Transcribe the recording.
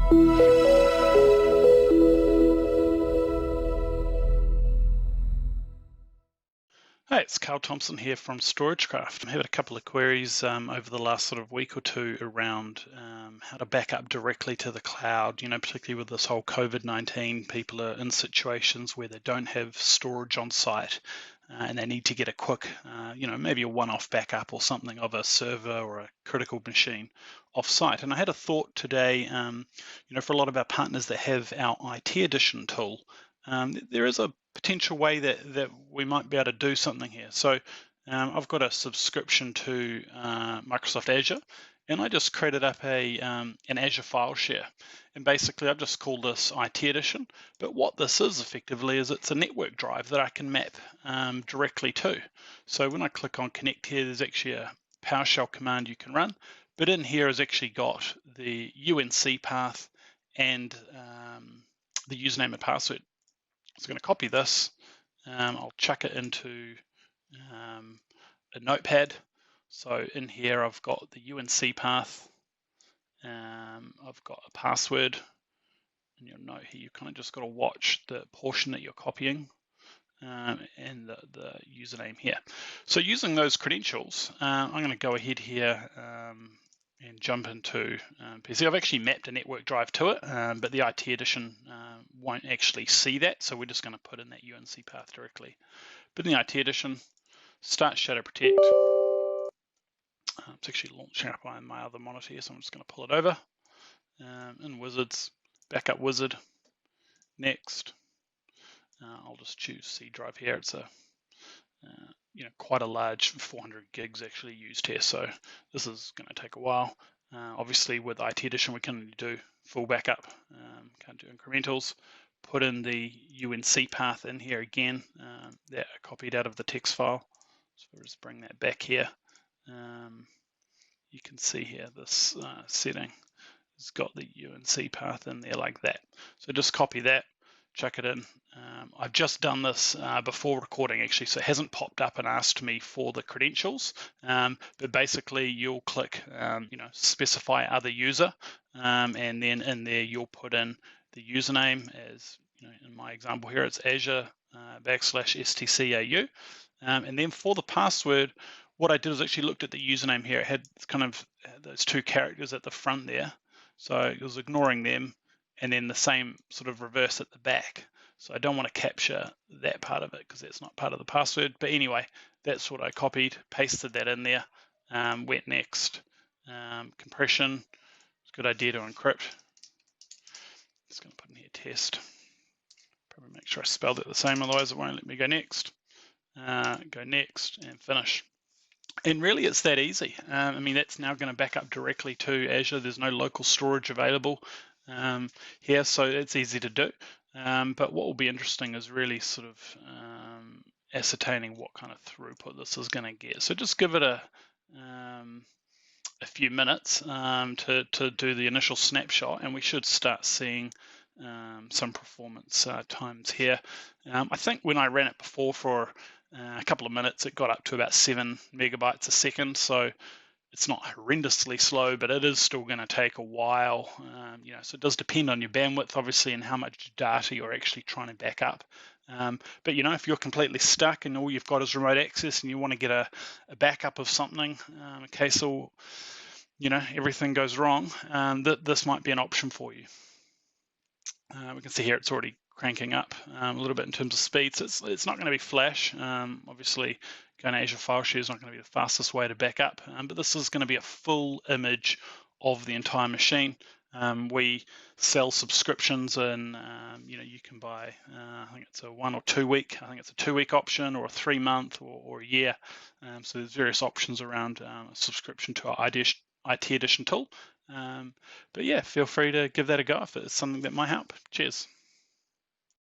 Hey, it's Carl Thompson here from StorageCraft. I had a couple of queries over the last sort of week or two around how to back up directly to the cloud, particularly with this whole COVID-19, people are in situations where they don't have storage on site and they need to get a quick, maybe a one-off backup or something of a server or a critical machine off site. And I had a thought today, for a lot of our partners that have our IT Edition tool, there is a potential way that we might be able to do something here. So I've got a subscription to Microsoft Azure, and I just created up an Azure File Share. And basically I've just called this IT Edition, but what this is effectively is it's a network drive that I can map directly to. So when I click on connect here, there's actually a PowerShell command you can run, but in here has actually got the UNC path and the username and password. So I'm going to copy this, I'll chuck it into a notepad. So in here I've got the UNC path, I've got a password, and you'll note here you kind of just got to watch the portion that you're copying and the username here. So using those credentials, I'm going to go ahead here and jump into PC. I've actually mapped a network drive to it, but the IT Edition won't actually see that, so we're just going to put in that UNC path directly. But in the IT Edition, start Shadow Protect. It's actually launching up on my other monitor here, so I'm just going to pull it over. In Wizards, Backup Wizard, next. I'll just choose C drive here. It's a quite a large 400 gigs actually used here, so this is going to take a while. Obviously with IT Edition we can do full backup, can't do incrementals. Put in the UNC path in here again, that I copied out of the text file. So we'll just bring that back here. You can see here this setting has got the UNC path in there like that. So just copy that, chuck it in. I've just done this before recording actually, so it hasn't popped up and asked me for the credentials, but basically you'll click specify other user, and then in there you'll put in the username as, in my example here it's Azure /STCAU, and then for the password, what I did is actually looked at the username here. It had kind of those two characters at the front there, so it was ignoring them, and then the same sort of reverse at the back. So I don't want to capture that part of it because that's not part of the password. But anyway, that's what I copied, pasted that in there, went next. Compression, it's a good idea to encrypt. Just going to put in here test. Probably make sure I spelled it the same, otherwise it won't let me go next. Go next and finish. And really it's that easy. That's now going to back up directly to Azure. There's no local storage available here, so it's easy to do. But what will be interesting is really sort of ascertaining what kind of throughput this is going to get. So just give it a few minutes to do the initial snapshot, and we should start seeing some performance times here. I think when I ran it before for a couple of minutes, it got up to about 7 megabytes a second. So it's not horrendously slow, but it is still going to take a while. So it does depend on your bandwidth, obviously, and how much data you're actually trying to back up. But if you're completely stuck and all you've got is remote access and you want to get a backup of something in case everything goes wrong, this might be an option for you. We can see here it's already cranking up a little bit in terms of speed. So it's not going to be flash. Obviously, going to Azure File Share is not going to be the fastest way to back up, but this is going to be a full image of the entire machine. We sell subscriptions, and you can buy. I think it's a 1 or 2 week. I think it's a 2-week option, or a 3-month, or a year. So there's various options around a subscription to our IT Edition tool. But yeah, feel free to give that a go if it's something that might help. Cheers.